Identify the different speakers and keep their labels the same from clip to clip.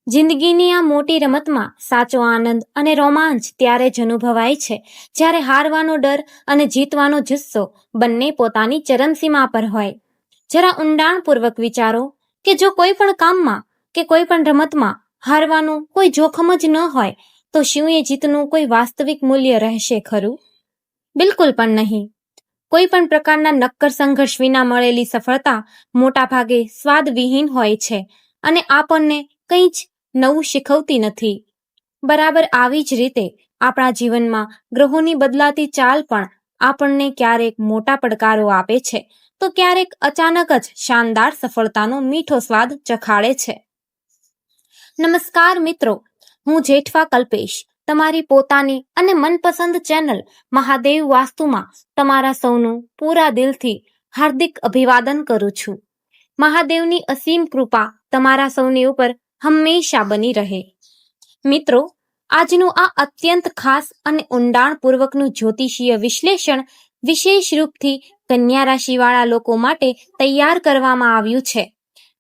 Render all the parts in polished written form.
Speaker 1: જિંદગીની આ મોટી રમતમાં સાચો આનંદ અને રોમાંચ ત્યારે જ અનુભવાય છે જ્યારે હારવાનો ડર અને જીતવાનો જુસ્સો બંને પોતાની ચરમસીમા પર હોય. જરા ઊંડાણપૂર્વક વિચારો કે જો કોઈ પણ કામમાં કે કોઈ પણ રમતમાં હારવાનું કોઈ જોખમ જ ન હોય તો શું એ જીતનું કોઈ વાસ્તવિક મૂલ્ય રહેશે ખરું? બિલકુલ પણ નહીં. કોઈ પણ પ્રકારના નક્કર સંઘર્ષ વિના મળેલી સફળતા મોટાભાગે સ્વાદવિહીન હોય છે અને આપણને કંઈ જ નવું શીખવતી નથી. બરાબર આવી જ રીતે આપણા જીવનમાં ગ્રહોની બદલાતી ચાલ પણ આપણને ક્યારેક મોટા પડકારો આપે છે તો ક્યારેક અચાનક જ શાનદાર સફળતાનો મીઠો સ્વાદ ચખાડે છે. નમસ્કાર મિત્રો, હું જેઠવા કલ્પેશ તમારી પોતાની અને મનપસંદ ચેનલ મહાદેવ વાસ્તુમાં તમારા સૌનું પૂરા દિલથી હાર્દિક અભિવાદન કરું છું. મહાદેવની અસીમ કૃપા તમારા સૌની ઉપર હંમેશા બની રહે. મિત્રો, આજનું આ અત્યંત ખાસ અને ઊંડાણપૂર્વકનું જ્યોતિષીય વિશ્લેષણ વિશેષ રૂપથી કન્યા રાશિવાળા લોકો માટે તૈયાર કરવામાં આવ્યું છે.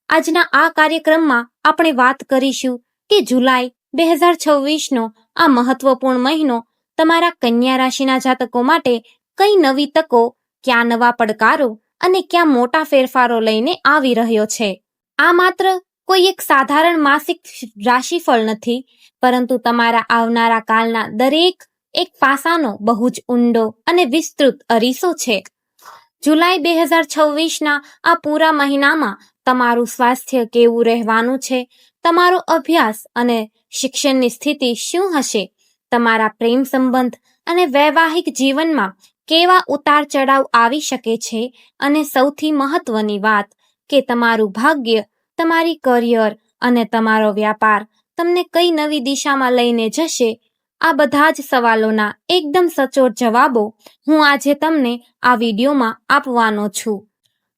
Speaker 1: આજના આ કાર્યક્રમમાં આપણે વાત કરીશું કે જુલાઈ 2026નો આ મહત્વપૂર્ણ મહિનો તમારા કન્યા રાશિના જાતકો માટે કઈ નવી તકો, કયા નવા પડકારો અને કયા મોટા ફેરફારો લઈને આવી રહ્યો છે. આ માત્ર કોઈ એક સાધારણ માસિક રાશિફળ નથી, પરંતુ તમારા આવનારા કાળના દરેક એક પાસાનો બહુ જ ઊંડો અને વિસ્તૃત અરીસો છે. જુલાઈ 2026ના આ પૂરા મહિનામાં તમારું સ્વાસ્થ્ય કેવું રહેવાનું છે, તમારો અભ્યાસ અને શિક્ષણની સ્થિતિ શું હશે, તમારા પ્રેમ સંબંધ અને વૈવાહિક જીવનમાં કેવા ઉતાર ચઢાવ આવી શકે છે અને સૌથી મહત્વની વાત કે તમારું ભાગ્ય, તમારી કરિયર અને તમારો વ્યાપાર તમને કઈ નવી દિશામાં લઈને જશે, આ બધા જ સવાલોના એકદમ સચોટ જવાબો હું આજે તમને આ વિડીયોમાં આપવાનો છું.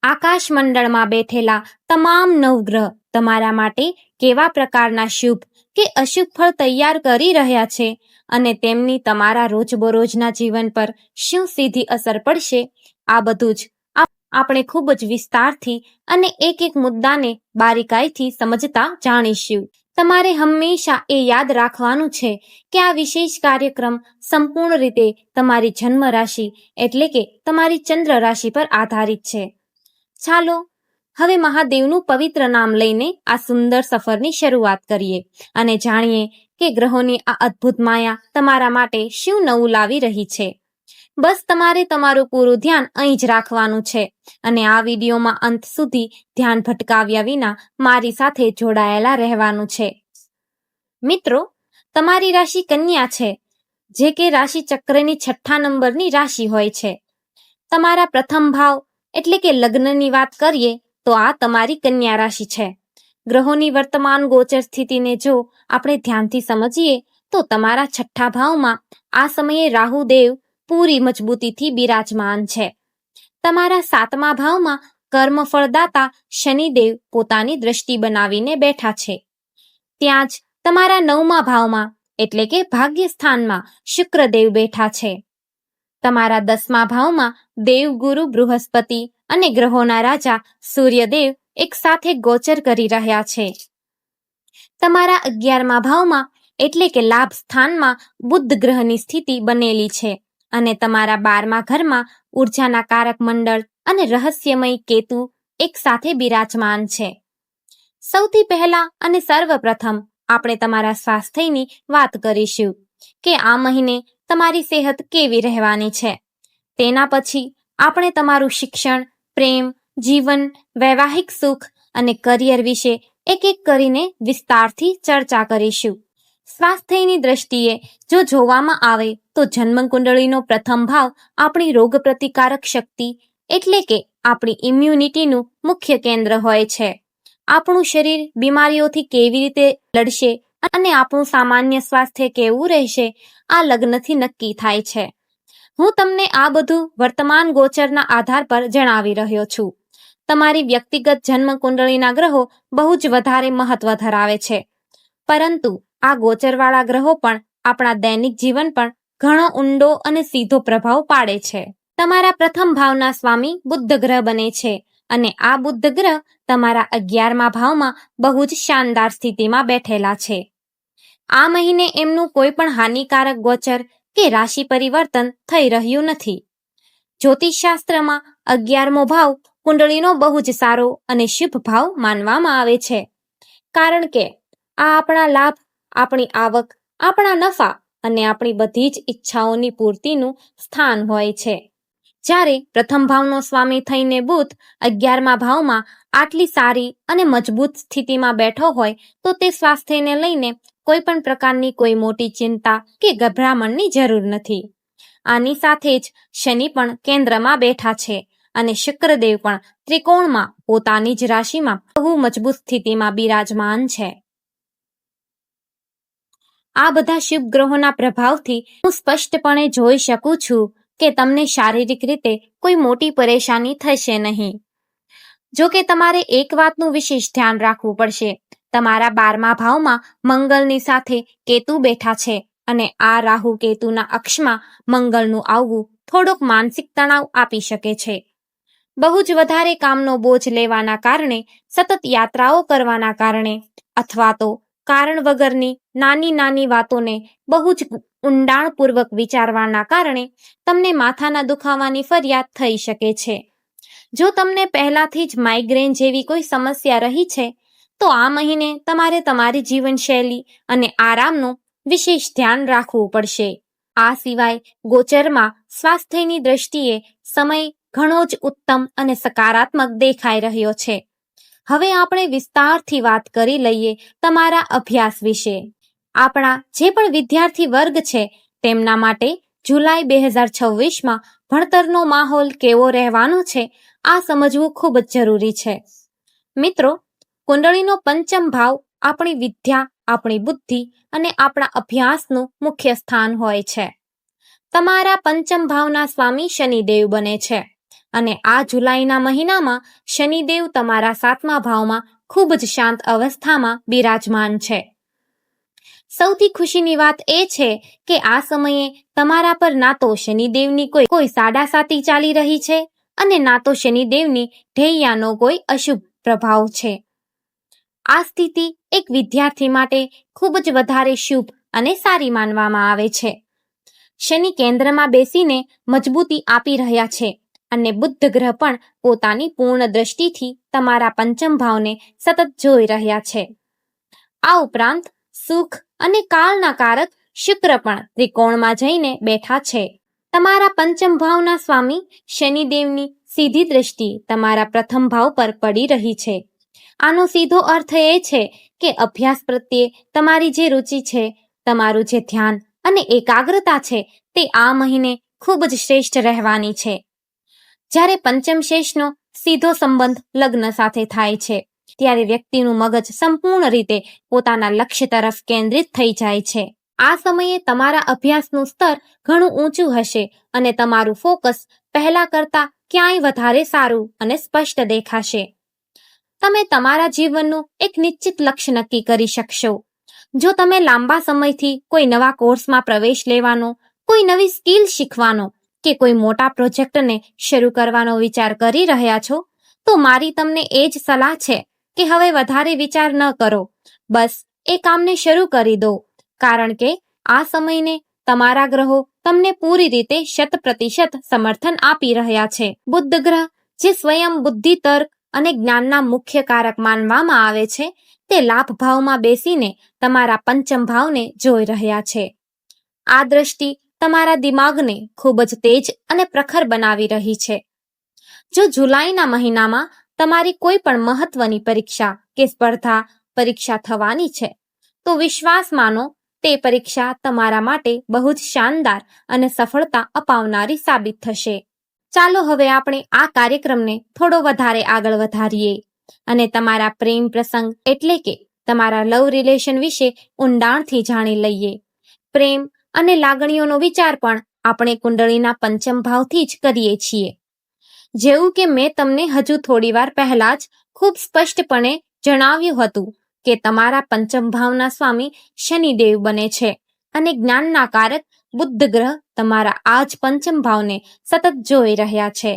Speaker 1: આકાશ મંડળમાં બેઠેલા તમામ નવગ્રહ તમારા માટે કેવા પ્રકારના શુભ કે અશુભ ફળ તૈયાર કરી રહ્યા છે અને તેમની તમારા રોજબરોજના જીવન પર શું સીધી અસર પડશે, આ બધું જ આપણે ખૂબ જ વિસ્તારથી અને એક એક મુદ્દાને બારીકાઈથી સમજતા જાણીશું. તમારે હંમેશા એ યાદ રાખવાનું છે કે આ વિશેષ કાર્યક્રમ સંપૂર્ણ રીતે તમારી જન્મ રાશિ એટલે કે તમારી ચંદ્ર રાશિ પર આધારિત છે. ચાલો હવે મહાદેવનું પવિત્ર નામ લઈને આ સુંદર સફરની શરૂઆત કરીએ અને જાણીએ કે ગ્રહોની આ અદ્ભુત માયા તમારા માટે શું નવું લાવી રહી છે. બસ તમારે તમારું પૂરું ધ્યાન અહીં જ રાખવાનું છે અને આ વિડીયોમાં અંત સુધી ધ્યાન ભટકાવ્યા વિના મારી સાથે જોડાયેલા રહેવાનું છે. મિત્રો, તમારી રાશિ કન્યા છે, જે કે રાશિ ચક્રની 6થા નંબરની રાશિ હોય છે. તમારા પ્રથમ ભાવ એટલે કે લગ્નની વાત કરીએ તો આ તમારી કન્યા રાશિ છે. ગ્રહોની વર્તમાન ગોચર સ્થિતિને જો આપણે ધ્યાનથી સમજીએ તો તમારા 6થા ભાવમાં આ સમયે રાહુદેવ પૂરી મજબૂતીથી બિરાજમાન છે. તમારા 7મા ભાવમાં કર્મફળદાતા શનિદેવ પોતાની દ્રષ્ટિ બનાવીને બેઠા છે. ત્યાં જ તમારા 9મા ભાવમાં એટલે કે ભાગ્યસ્થાનમાં શુક્રદેવ બેઠા છે. તમારા 10મા ભાવમાં દેવગુરુ બૃહસ્પતિ અને ગ્રહોના રાજા સૂર્યદેવ એક સાથે ગોચર કરી રહ્યા છે. તમારા 11મા ભાવમાં એટલે કે લાભ સ્થાનમાં બુધ ગ્રહની સ્થિતિ બનેલી છે અને તમારા 12મા ઘરમાં ઉર્જાના કારક મંડળ અને રહસ્યમય કેતુ એક સાથે બિરાજમાન છે. સૌથી પહેલા અને સર્વપ્રથમ આપણે તમારા સ્વાસ્થ્યની વાત કરીશું કે આ મહિને તમારી સેહત કેવી રહેવાની છે. તેના પછી આપણે તમારું શિક્ષણ, પ્રેમ, જીવન, વૈવાહિક સુખ અને કરિયર વિશે એક એક કરીને વિસ્તારથી ચર્ચા કરીશું. સ્વાસ્થ્યની દ્રષ્ટિએ જો જોવામાં આવે તો જન્મકુંડળીનો પ્રથમ ભાવ આપણી રોગ પ્રતિકારક શક્તિ એટલે કે આપણી ઇમ્યુનિટીનું મુખ્ય કેન્દ્ર હોય છે. આપણું શરીર બીમારીઓથી કેવી રીતે લડશે અને આપણું સામાન્ય સ્વાસ્થ્ય કેવું રહેશે, આ લગ્નથી નક્કી થાય છે. હું તમને આ બધું વર્તમાન ગોચરના આધાર પર જણાવી રહ્યો છું. તમારી વ્યક્તિગત જન્મ કુંડળીના ગ્રહો બહુ જ વધારે મહત્વ ધરાવે છે, પરંતુ આ ગોચરવાળા ગ્રહો પણ આપણા દૈનિક જીવન પર ઘણો ઊંડો અને સીધો પ્રભાવ પાડે છે. તમારા પ્રથમ ભાવના સ્વામી બુધ ગ્રહ બને છે અને આ બુધ ગ્રહ તમારા 11મા ભાવમાં બહુ જ શાનદાર સ્થિતિમાં બેઠેલા છે. આ મહિને એમનું કોઈ પણ હાનિકારક ગોચર કે રાશિ પરિવર્તન થઈ રહ્યું નથી. જ્યોતિષશાસ્ત્રમાં 11મો ભાવ કુંડળીનો બહુ જ સારો અને શુભ ભાવ માનવામાં આવે છે, કારણ કે આ આપણા લાભ, આપણી આવક, આપણા નફા અને આપણી બધી જ ઈચ્છાઓની પૂર્તિનું સ્થાન હોય છે. જ્યારે પ્રથમ ભાવનો સ્વામી થઈને બુધ 11મા ભાવમાં આટલી સારી અને મજબૂત સ્થિતિમાં બેઠો હોય તો તે સ્વાસ્થ્યને લઈને કોઈ પણ પ્રકારની કોઈ મોટી ચિંતા કે ગભરામણની જરૂર નથી. આની સાથે જ શનિ પણ કેન્દ્રમાં બેઠા છે અને શુક્રદેવ પણ ત્રિકોણમાં પોતાની જ રાશિમાં બહુ મજબૂત સ્થિતિમાં બિરાજમાન છે. આ બધા શુભ ગ્રહોના પ્રભાવથી હું સ્પષ્ટપણે જોઈ શકું છું કે તમને શારીરિક રીતે કોઈ મોટી પરેશાની થશે નહીં. જો કે તમારે એક વાતનું વિશેષ ધ્યાન રાખવું પડશે. તમારા 12મા ભાવમાં મંગળની સાથે કેતુ બેઠા છે અને આ રાહુ કેતુના અક્ષમાં મંગળનું આવવું થોડોક માનસિક તણાવ આપી શકે છે. બહુ જ વધારે કામનો બોજ લેવાના કારણે, સતત યાત્રાઓ કરવાના કારણે અથવા તો કારણ વગરની નાની નાની વાતોને બહુ જ ઊંડાણપૂર્વક વિચારવાના કારણે તમને માથાના દુખાવાની ફરિયાદ થઈ શકે છે. જો તમને પહેલાથી જ માઇગ્રેન જેવી કોઈ સમસ્યા રહી છે તો આ મહિને તમારે તમારી જીવનશૈલી અને આરામનું વિશેષ ધ્યાન રાખવું પડશે. આ સિવાય ગોચરમાં સ્વાસ્થ્યની દ્રષ્ટિએ સમય ઘણો જ ઉત્તમ અને સકારાત્મક દેખાઈ રહ્યો છે. હવે આપણે વિસ્તારથી વાત કરી લઈએ તમારા અભ્યાસ વિશે. આપણા જે પણ વિદ્યાર્થી વર્ગ છે તેમના માટે જુલાઈ 2026માં ભણતરનો માહોલ કેવો રહેવાનો છે આ સમજવું ખૂબ જ જરૂરી છે. મિત્રો, કુંડળીનો પંચમ ભાવ આપણી વિદ્યા, આપણી બુદ્ધિ અને આપણા અભ્યાસનું મુખ્ય સ્થાન હોય છે. તમારા પંચમ ભાવના સ્વામી શનિદેવ બને છે અને આ જુલાઈના મહિનામાં શનિદેવ તમારા 7મા ભાવમાં ખૂબ જ શાંત અવસ્થામાં બિરાજમાન છે. સૌથી ખુશીની વાત એ છે કે આ સમયે તમારા પર ના તો શનિદેવની કોઈ સાડાસાતી ચાલી રહી છે અને ના તો શનિદેવની ઢૈયાનો કોઈ અશુભ પ્રભાવ છે. આ સ્થિતિ એક વિદ્યાર્થી માટે ખૂબ જ વધારે શુભ અને સારી માનવામાં આવે છે. શનિ કેન્દ્રમાં બેસીને મજબૂતી આપી રહ્યા છે અને બુધ ગ્રહ પણ પોતાની પૂર્ણ દ્રષ્ટિથી તમારા પંચમ ભાવને સતત જોઈ રહ્યા છે. આ ઉપરાંત સુખ અને કાળના કારક શુક્ર પણ ત્રિકોણમાં જઈને બેઠા છે. તમારા પંચમ ભાવના સ્વામી શનિદેવની સીધી દ્રષ્ટિ તમારા પ્રથમ ભાવ પર પડી રહી છે. આનો સીધો અર્થ એ છે કે અભ્યાસ પ્રત્યે તમારી જે રુચિ છે, તમારું જે ધ્યાન અને એકાગ્રતા છે તે આ મહિને ખૂબ જ શ્રેષ્ઠ રહેવાની છે. જ્યારે પંચમ શેષનો સીધો સંબંધ લગ્ન સાથે થાય છે ત્યારે વ્યક્તિનું મગજ સંપૂર્ણ રીતે પોતાના લક્ષ્ય તરફ કેન્દ્રિત થઈ જાય છે. આ સમયે તમારા અભ્યાસનું સ્તર ઘણું ઊંચું હશે અને તમારું ફોકસ પહેલા કરતાં ક્યાંય વધારે સારું અને સ્પષ્ટ દેખાશે. તમે તમારા જીવનનું એક નિશ્ચિત લક્ષ્ય નક્કી કરી શકશો. જો તમે લાંબા સમયથી કોઈ નવા કોર્સમાં પ્રવેશ લેવાનો, કોઈ નવી સ્કિલ શીખવાનો કે કોઈ મોટા પ્રોજેક્ટને શરૂ કરવાનો વિચાર કરી રહ્યા છો તો મારી તમને એ જ સલાહ છે કે હવે વધારે વિચાર ન કરો, બસ એ કામને શરૂ કરી દો, કારણ કે આ સમયને તમારા ગ્રહો તમને પૂરી રીતે 100% સમર્થન આપી રહ્યા છે. બુધ ગ્રહ જે સ્વયં બુદ્ધિ, તર્ક અને જ્ઞાનના મુખ્ય કારક માનવામાં આવે છે તે લાભ ભાવમાં બેસીને તમારા પંચમ ભાવને જોઈ રહ્યા છે. આ દ્રષ્ટિ તમારા દિમાગને ખૂબ જ તેજ અને પ્રખર બનાવી રહી છે. જો જુલાઈના મહિનામાં તમારી કોઈ પણ મહત્વની પરીક્ષા કે સ્પર્ધા પરીક્ષા થવાની છે તો વિશ્વાસ માનો તે પરીક્ષા તમારા માટે બહુ જ શાનદાર અને સફળતા અપાવનારી સાબિત થશે. ચાલો હવે આપણે આ કાર્યક્રમને થોડો વધારે આગળ વધારીએ અને તમારા પ્રેમ પ્રસંગ એટલે કે તમારા લવ રિલેશન વિશે ઊંડાણથી જાણી લઈએ. પ્રેમ અને લાગણીઓનો વિચાર પણ આપણે કુંડળીના પંચમ ભાવથી જ કરીએ છીએ. જેવું કે મેં તમને હજુ થોડી વાર પહેલા જ ખૂબ સ્પષ્ટપણે જણાવ્યું હતું કે તમારા પંચમ ભાવના સ્વામી શનિદેવ બને છે અને જ્ઞાનના કારક બુધ ગ્રહ તમારા આ જ પંચમ ભાવને સતત જોઈ રહ્યા છે.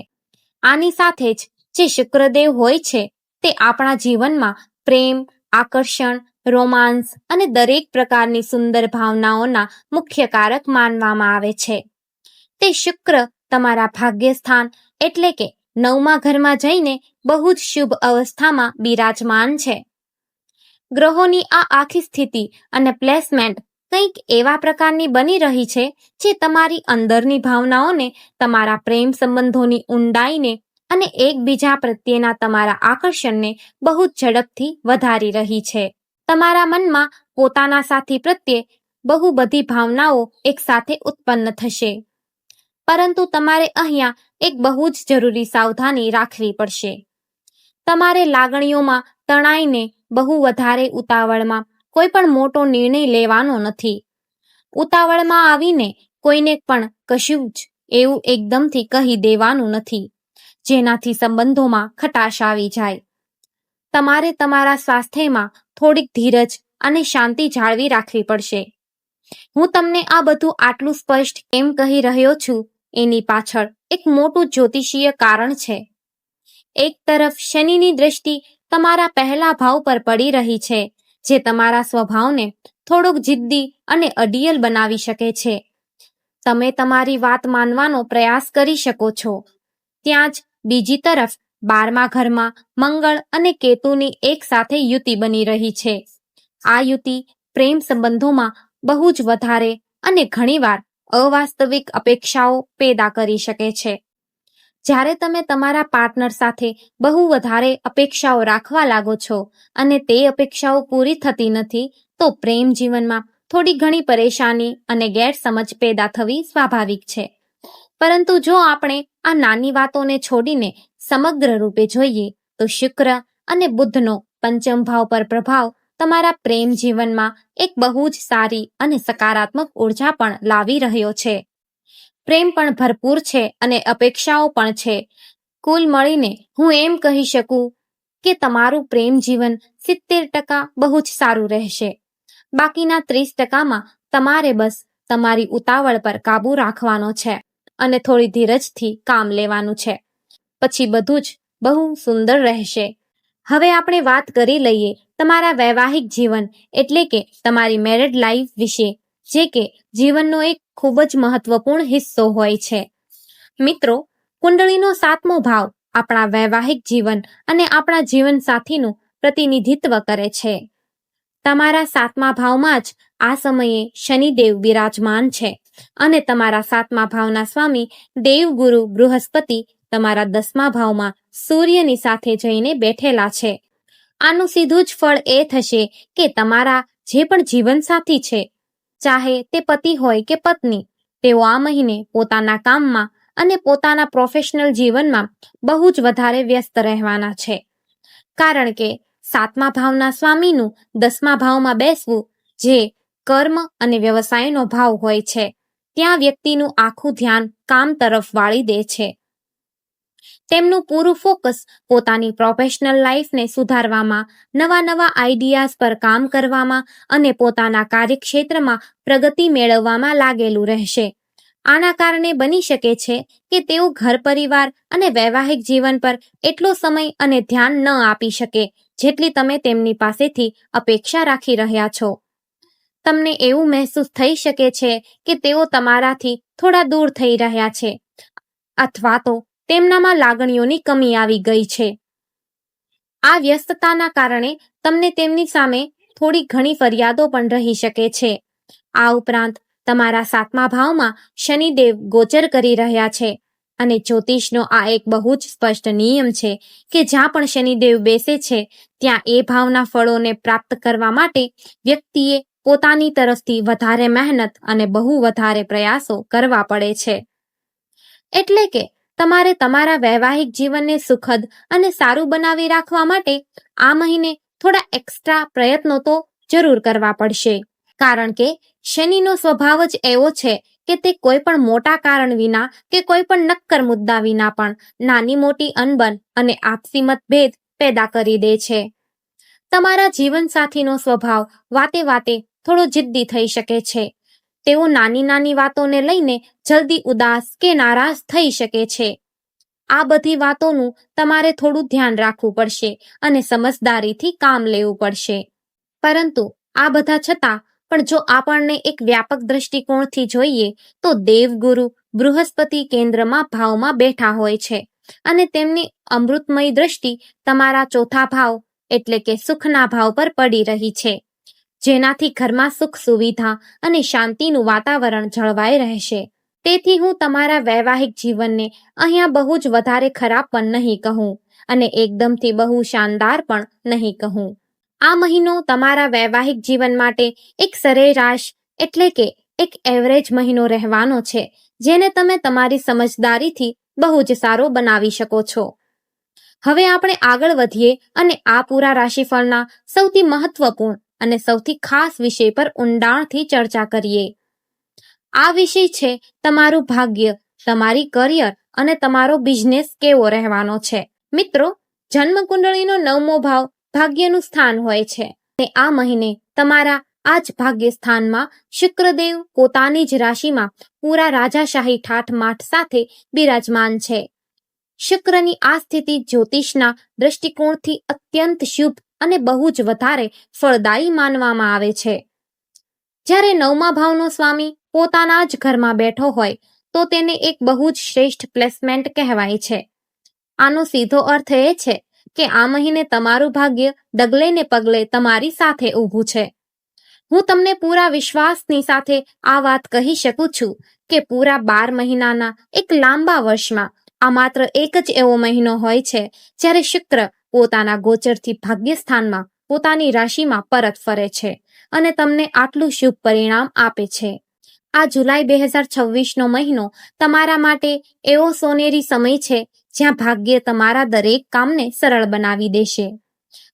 Speaker 1: આની સાથે જ જે શુક્રદેવ હોય છે તે આપણા જીવનમાં પ્રેમ, આકર્ષણ, રોમાંસ અને દરેક પ્રકારની સુંદર ભાવનાઓના મુખ્ય કારક માનવામાં આવે છે. તે શુક્ર તમારા ભાગ્યસ્થાન એટલે કે 9મા ઘરમાં જઈને બહુ જ શુભ અવસ્થામાં બિરાજમાન છે. ગ્રહોની આ આખી સ્થિતિ અને પ્લેસમેન્ટ કંઈક એવા પ્રકારની બની રહી છે જે તમારી અંદરની ભાવનાઓને, તમારા પ્રેમ સંબંધોની ઊંડાઈને અને એકબીજા પ્રત્યેના તમારા આકર્ષણને બહુ જ ઝડપથી વધારી રહી છે. તમારા મનમાં પોતાના સાથી પ્રત્યે બહુ બધી ભાવનાઓ એકસાથે ઉત્પન્ન થશે. પરંતુ તમારે અહીંયા એક બહુ જ જરૂરી સાવધાની રાખવી પડશે. તમારે લાગણીઓમાં તણાઈને બહુ વધારે ઉતાવળમાં કોઈ પણ મોટો નિર્ણય લેવાનો નથી. ઉતાવળમાં આવીને કોઈને પણ કશું જ એવું એકદમથી કહી દેવાનું નથી જેનાથી સંબંધોમાં ખટાશ આવી જાય. તમારે તમારા સ્વાસ્થ્યમાં થોડીક ધીરજ અને શાંતિ જાળવી રાખવી પડશે. હું તમને આ બધું આટલું સ્પષ્ટ કેમ કહી રહ્યો છું એની પાછળ એક મોટું જ્યોતિષીય કારણ છે. એક તરફ શનિની દ્રષ્ટિ તમારા પહેલા ભાવ પર પડી રહી છે જે તમારા સ્વભાવને થોડોક જિદ્દી અને અડિયલ બનાવી શકે છે. તમે તમારી વાત માનવાનો પ્રયાસ કરી શકો છો. ત્યાં જ બીજી તરફ 12મા ઘરમાં મંગળ અને કેતુની એક સાથે યુતિ બની રહી છે. આ યુતિ પ્રેમ સંબંધોમાં બહુ જ વધારે અને ઘણીવાર અવાસ્તવિક અપેક્ષાઓ પેદા કરી શકે છે. જ્યારે તમે તમારા પાર્ટનર સાથે બહુ વધારે અપેક્ષાઓ રાખવા લાગો છો અને તે અપેક્ષાઓ પૂરી થતી નથી તો પ્રેમ જીવનમાં થોડી ઘણી પરેશાની અને ગેરસમજ પેદા થવી સ્વાભાવિક છે. પરંતુ જો આપણે આ નાની વાતોને છોડીને સમગ્ર રૂપે જોઈએ તો શુક્ર અને બુધનો પંચમ ભાવ પર પ્રભાવ તમારા પ્રેમ જીવનમાં એક બહુ જ સારી અને સકારાત્મક ઉર્જા પણ લાવી રહ્યો છે. પ્રેમ પણ ભરપૂર છે અને અપેક્ષાઓ પણ છે. કુલ મળીને હું એમ કહી શકું કે તમારું પ્રેમ જીવન 70% બહુ જ સારું રહેશે. બાકીના 30%માં તમારે બસ તમારી ઉતાવળ પર કાબૂ રાખવાનો છે અને થોડી ધીરજથી કામ લેવાનું છે. પછી બધું જ બહુ સુંદર રહેશે. હવે આપણે વાત કરી લઈએ તમારા વૈવાહિક જીવન એટલે કે તમારી મેરેડ લાઈફ વિશે, જે કે જીવનનો એક ખૂબ જ મહત્વપૂર્ણ હિસ્સો હોય છે. મિત્રો, કુંડળીનો 7મો ભાવ આપણા વૈવાહિક જીવન અને આપણા જીવન સાથીનું પ્રતિનિધિત્વ કરે છે. તમારા 7મા ભાવમાં જ આ સમયે શનિદેવ બિરાજમાન છે અને તમારા 7મા ભાવના સ્વામી દેવગુરુ બૃહસ્પતિ તમારા 10મા ભાવમાં સૂર્યની સાથે જઈને બેઠેલા છે. આનું સીધું જ ફળ એ થશે કે તમારા જે પણ જીવનસાથી છે, ચાહે તે પતિ હોય કે પત્ની, તેઓ આ મહિને પોતાના કામમાં અને પોતાના પ્રોફેશનલ જીવનમાં બહુ જ વધારે વ્યસ્ત રહેવાના છે. કારણ કે 7મા ભાવના સ્વામીનું 10મા ભાવમાં બેસવું, જે કર્મ અને વ્યવસાયનો ભાવ હોય છે, ત્યાં વ્યક્તિનું આખું ધ્યાન કામ તરફ વાળી દે છે. તેમનું પૂરું ફોકસ પોતાની પ્રોફેશનલ લાઈફને સુધારવામાં, નવા આઈડિયાઝ પર કામ કરવામાં અને પોતાના કાર્યક્ષેત્રમાં પ્રગતિ મેળવવામાં લાગેલું રહેશે. આના કારણે બની શકે છે કે તેઓ ઘર પરિવાર અને વૈવાહિક જીવન પર એટલો સમય અને ધ્યાન ન આપી શકે જેટલી તમે તેમની પાસેથી અપેક્ષા રાખી રહ્યા છો. તમને એવું મહેસૂસ થઈ શકે છે કે તેઓ તમારાથી થોડા દૂર થઈ રહ્યા છે અથવા તો તેમનામાં લાગણીઓની કમી આવી ગઈ છે. આ વ્યસ્તતાના કારણે તમને તેમની સામે થોડી ઘણી ફરિયાદો પણ રહી શકે છે. આ ઉપરાંત તમારા 7મા ભાવમાં શનિદેવ ગોચર કરી રહ્યા છે અને જ્યોતિષનો આ એક બહુ જ સ્પષ્ટ નિયમ છે કે જ્યાં પણ શનિદેવ બેસે છે ત્યાં એ ભાવના ફળોને પ્રાપ્ત કરવા માટે વ્યક્તિએ પોતાની તરફથી વધારે મહેનત અને બહુ વધારે પ્રયાસો કરવા પડે છે. એટલે કે તમારે તમારા વૈવાહિક જીવનને સુખદ અને સારું બનાવી રાખવા માટે આ મહિને થોડા એક્સ્ટ્રા પ્રયત્નો તો જરૂર કરવા પડશે. કારણ કે શનિનો સ્વભાવ જ એવો છે કે તે કોઈ પણ મોટા કારણ વિના કે કોઈ પણ નક્કર મુદ્દા વિના પણ નાની મોટી અનબન અને આપસી મતભેદ પેદા કરી દે છે. તમારા જીવનસાથીનો સ્વભાવ વાતે વાતે થોડો જિદ્દી થઈ શકે છે. તેઓ નાની વાતોને લઈને જલ્દી ઉદાસ કે નારાજ થઈ શકે છે. આ બધી વાતોનું તમારે થોડું ધ્યાન રાખવું પડશે અને સમજદારીથી કામ લેવું પડશે. પરંતુ આ બધા છતાં પણ જો આપણને એક વ્યાપક દ્રષ્ટિકોણથી જોઈએ તો દેવગુરુ બૃહસ્પતિ કેન્દ્રમાં ભાવમાં બેઠા હોય છે અને તેમની અમૃતમય દ્રષ્ટિ તમારા ચોથા ભાવ એટલે કે સુખના ભાવ પર પડી રહી છે, જેનાથી ઘરમાં સુખ સુવિધા અને શાંતિનું વાતાવરણ જળવાઈ રહેશે. તેથી હું તમારા વૈવાહિક જીવનને અહીંયા બહુ જ વધારે ખરાબ પણ નહીં કહું અને એકદમથી બહુ શાનદાર પણ નહીં કહું. આ મહિનો તમારા વૈવાહિક જીવન માટે એક સરેરાશ એટલે કે એક એવરેજ મહિનો રહેવાનો છે, જેને તમે તમારી સમજદારીથી બહુ જ સારો બનાવી શકો છો. હવે આપણે આગળ વધીએ અને આ પૂરા રાશિફળના સૌથી મહત્વપૂર્ણ અને સૌથી ખાસ વિષય પર ઊંડાણથી ચર્ચા કરીએ. આ વિષય છે તમારું ભાગ્ય, તમારી કરિયર અને તમારો બિઝનેસ કેવો રહેવાનો છે. મિત્રો, જન્મ કુંડળીનો 9મો ભાવ ભાગ્યનું સ્થાન હોય છે અને આ મહિને તમારા આ જ ભાગ્ય સ્થાનમાં શુક્રદેવ પોતાની જ રાશિમાં પૂરા રાજાશાહી ઠાઠમાઠ સાથે બિરાજમાન છે. શુક્રની આ સ્થિતિ જ્યોતિષના દ્રષ્ટિકોણથી અત્યંત શુભ અને બહુ જ વધારે ફળદાયી માનવામાં આવે છે. જ્યારે 9મા ભાવનો સ્વામી પોતાના જ ઘરમાં બેઠો હોય તો તેને એક બહુ જ શ્રેષ્ઠ પ્લેસમેન્ટ કહેવાય છે. આનો સીધો અર્થ એ છે કે આ મહિને તમારું ભાગ્ય ડગલે ને પગલે તમારી સાથે ઊભું છે. હું તમને પૂરા વિશ્વાસની સાથે આ વાત કહી શકું છું કે પૂરા 12 મહિનાના એક લાંબા વર્ષમાં આ માત્ર એક જ એવો મહિનો હોય છે જ્યારે શુક્ર પોતાના ગોચરથી ભાગ્યસ્થાનમાં પોતાની રાશિમાં પરત ફરે છે અને તમને આટલું શુભ પરિણામ આપે છે. આ જુલાઈ 2026નો મહિનો તમારા માટે એવો સોનેરી સમય છે જ્યાં ભાગ્ય તમારા દરેક કામને સરળ બનાવી દેશે.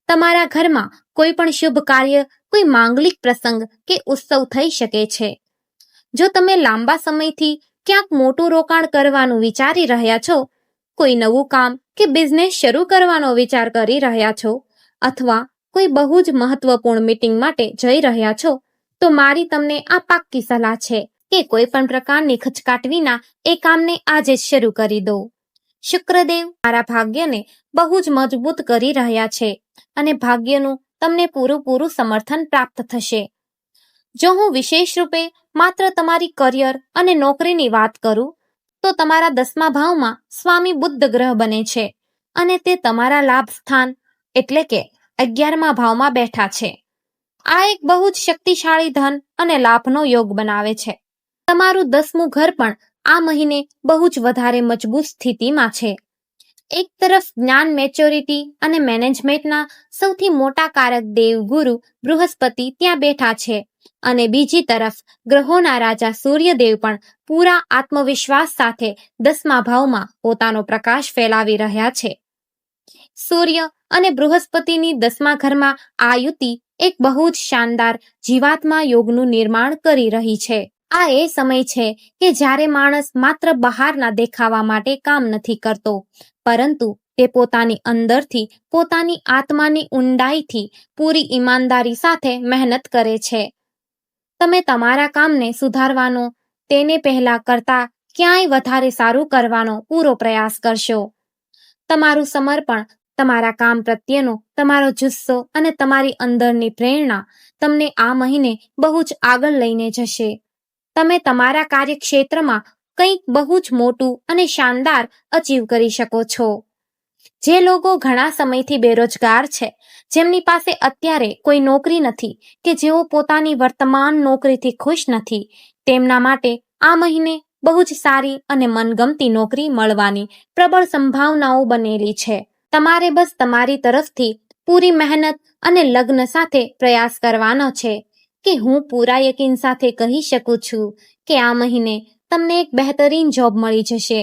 Speaker 1: તમારા ઘરમાં કોઈ પણ શુભ કાર્ય, કોઈ માંગલિક પ્રસંગ કે ઉત્સવ થઈ શકે છે. જો તમે લાંબા સમયથી ક્યાંક મોટું રોકાણ કરવાનું વિચારી રહ્યા છો, કોઈ નવું કામ કે બિઝનેસ શરૂ કરવાનો વિચાર કરી રહ્યા છો અથવા કોઈ બહુ જ મહત્વપૂર્ણ મીટિંગ માટે જઈ રહ્યા છો, તો મારી તમને આ પાક્કી સલાહ છે કે કોઈ પણ પ્રકારની ખચકાટ વિના એ કામને આજે જ શરૂ કરી દો. શુક્રદેવ મારા ભાગ્યને બહુ જ મજબૂત કરી રહ્યા છે અને ભાગ્યનું તમને પૂરું સમર્થન પ્રાપ્ત થશે. જો હું વિશેષ રૂપે માત્ર તમારી કરિયર અને નોકરીની વાત કરું તો તમારા 10મા ભાવમાં સ્વામી બુધ ગ્રહ બને છે અને તે તમારા લાભ સ્થાન એટલે કે 11મા ભાવમાં બેઠા છે. આ એક બહુ જ શક્તિશાળી ધન અને લાભનો યોગ બનાવે છે. તમારું 10મું ઘર પણ આ મહિને બહુ જ વધારે મજબૂત સ્થિતિમાં છે. એક તરફ જ્ઞાન, મેચ્યોરિટી અને મેનેજમેન્ટના સૌથી મોટા કારક દેવગુરુ બૃહસ્પતિ ત્યાં બેઠા છે અને બીજી તરફ ગ્રહોના રાજા સૂર્યદેવ પણ પૂરા આત્મવિશ્વાસ સાથે 10મા ભાવમાં પોતાનો પ્રકાશ ફેલાવી રહ્યા છે. સૂર્ય અને બૃહસ્પતિની 10મા ઘરમાં આ યુતિ એક બહુ જ શાનદાર જીવાત્મા યોગનું નિર્માણ કરી રહી છે. આ એ સમય છે કે જ્યારે માણસ માત્ર બહારના દેખાવા માટે કામ નથી કરતો, પરંતુ તે પોતાની અંદરથી, પોતાની આત્માની ઊંડાઈથી પૂરી ઈમાનદારી સાથે મહેનત કરે છે. તમે તમારા કામને સુધારવાનો, તેને પહેલા કરતા ક્યાંય વધારે સારું કરવાનો પૂરો પ્રયાસ કરશો. તમારું સમર્પણ, તમારા કામ પ્રત્યેનો તમારો જુસ્સો અને તમારી અંદરની પ્રેરણા તમને આ મહિને બહુ જ આગળ લઈને જશે. તમે તમારા કાર્યક્ષેત્રમાં કંઈક બહુ જ મોટું અને શાનદાર અચીવ કરી શકો છો. જે લોકો ઘણા સમયથી બેરોજગાર છે, જેમની પાસે અત્યારે કોઈ નોકરી નથી કે જેઓ પોતાની વર્તમાન નોકરીથી ખુશ નથી, તેમના માટે આ મહિને બહુ જ સારી અને મનગમતી નોકરી મળવાની પ્રબળ સંભાવનાઓ બનેલી છે. તમારે બસ તમારી તરફથી પૂરી મહેનત અને લગ્ન સાથે પ્રયાસ કરવાનો છે કે હું પૂરા યકીન સાથે કહી શકું છું કે આ મહિને તમને એક બહેતરીન જોબ મળી જશે.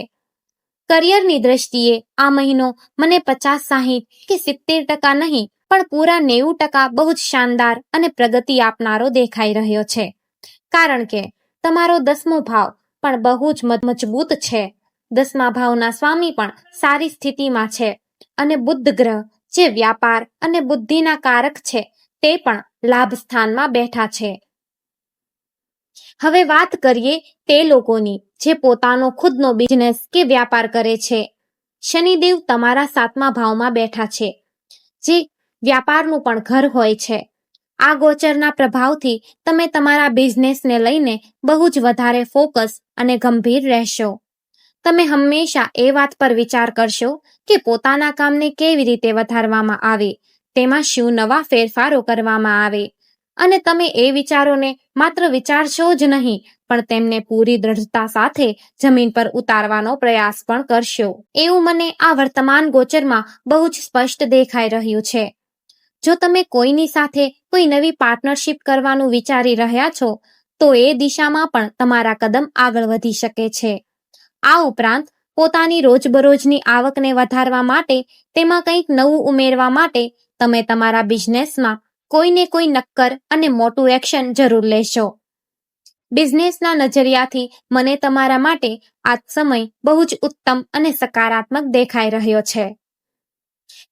Speaker 1: કરિયરની દ્રષ્ટિએ આ મહિનો મને 50-60 કે 70% નહીં પણ પૂરા 90% બહુ જ શાનદાર અને પ્રગતિ આપનારો દેખાઈ રહ્યો છે, કારણ કે તમારો 10મો ભાવ પણ બહુ જ મજબૂત છે. 10મા ભાવના સ્વામી પણ સારી સ્થિતિમાં છે અને બુધ ગ્રહ જે વ્યાપાર અને બુદ્ધિના કારક છે તે પણ લાભ સ્થાનમાં બેઠા છે. હવે વાત કરીએ તે લોકોની જે પોતાનો ખુદનો બિઝનેસ કે વ્યાપાર કરે છે. શનિદેવ તમારા 7મા ભાવમાં બેઠા છે, જે વ્યાપારનું પણ ઘર હોય છે. આ ગોચરના પ્રભાવથી તમે તમારા બિઝનેસને લઈને બહુ જ વધારે ફોકસ અને ગંભીર રહેશો. તમે હંમેશા એ વાત પર વિચાર કરશો કે પોતાના કામને કેવી રીતે વધારવામાં આવે, તેમાં શું નવા ફેરફારો કરવામાં આવે, અને તમે એ વિચારોને માત્ર વિચારશો જ નહીં, પણ તેમને પૂરી દ્રઢતા સાથે જમીન પર ઉતારવાનો પ્રયાસ પણ કરશો. એવું મને આ વર્તમાન ગોચરમાં બહુ જ સ્પષ્ટ દેખાઈ રહ્યું છે. જો તમે કોઈની સાથે કોઈ નવી પાર્ટનરશિપ કરવાનું વિચારી રહ્યા છો, તો એ દિશામાં પણ તમારા કદમ આગળ વધી શકે છે. આ ઉપરાંત પોતાની રોજબરોજની આવકને વધારવા માટે, તેમાં કંઈક નવું ઉમેરવા માટે તમે તમારા બિઝનેસમાં કોઈને કોઈ નક્કર અને મોટું એક્શન જરૂર લેશો. બિઝનેસના નજરિયાથી મને તમારા માટે આ સમય બહુ જ ઉત્તમ અને સકારાત્મક દેખાઈ રહ્યો છે.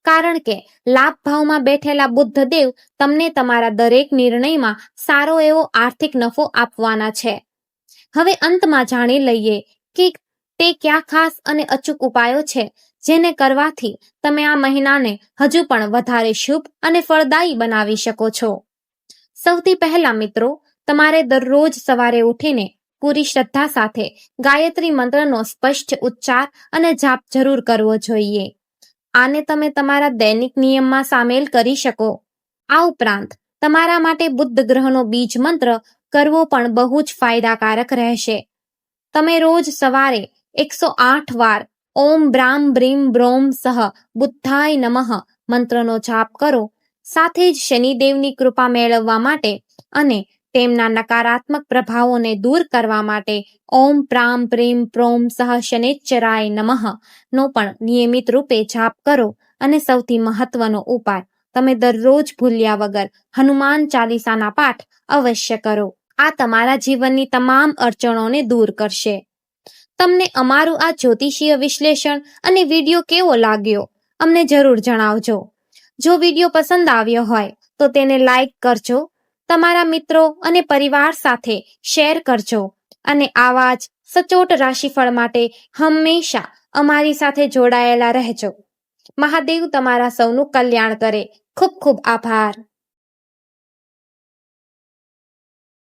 Speaker 1: કારણ કે લાભ ભાવમાં બેઠેલા બુદ્ધદેવ તમને તમારા દરેક નિર્ણયમાં સારો એવો આર્થિક નફો આપવાના છે. હવે અંતમાં જાણી લઈએ કે તે કયા ખાસ અને અચૂક ઉપાયો છે જેને કરવાથી તમે આ મહિનાને હજુ પણ વધારે શુભ અને ફળદાયી બનાવી શકો છો. સૌથી પહેલા મિત્રો, તમારે દરરોજ સવારે ઉઠીને પૂરી શ્રદ્ધા સાથે ગાયત્રી મંત્રનો સ્પષ્ટ ઉચ્ચાર અને જાપ જરૂર કરવો જોઈએ. આને તમે તમારા દૈનિક નિયમમાં સામેલ કરી શકો. આ ઉપરાંત તમારા માટે બુદ્ધ ગ્રહનો બીજ મંત્ર કરવો પણ બહુ જ ફાયદાકારક રહેશે. તમે રોજ સવારે 108 વાર ઓમ બ્રામ બ્રીમ બ્રોમ સહ બુદ્ધાય નમઃ મંત્રનો જાપ કરો. સાથે જ શનિદેવની કૃપા મેળવવા માટે અને તેમના નકારાત્મક પ્રભાવોને દૂર કરવા માટે ઓમ પ્રામ પ્રીમ પ્રોમ સહ શનિશ્ચરાય નમઃ નો પણ નિયમિત રૂપે જાપ કરો. અને સૌથી મહત્વનો ઉપાય, તમે દરરોજ ભૂલ્યા વગર હનુમાન ચાલીસાના પાઠ અવશ્ય કરો. આ તમારા જીવનની તમામ અડચણોને દૂર કરશે. તમને અમારું આ જ્યોતિષીય વિશ્લેષણ અને વિડીયો કેવો લાગ્યો, અમને જરૂર જણાવજો. જો વિડીયો પસંદ આવ્યો હોય તો તેને લાઈક કરજો, તમારા મિત્રો અને પરિવાર સાથે શેર કરજો, અને આવા જ સચોટ રાશિફળ માટે હંમેશા અમારી સાથે જોડાયેલા રહેજો. મહાદેવ તમારા સૌનું કલ્યાણ કરે. ખૂબ ખૂબ આભાર.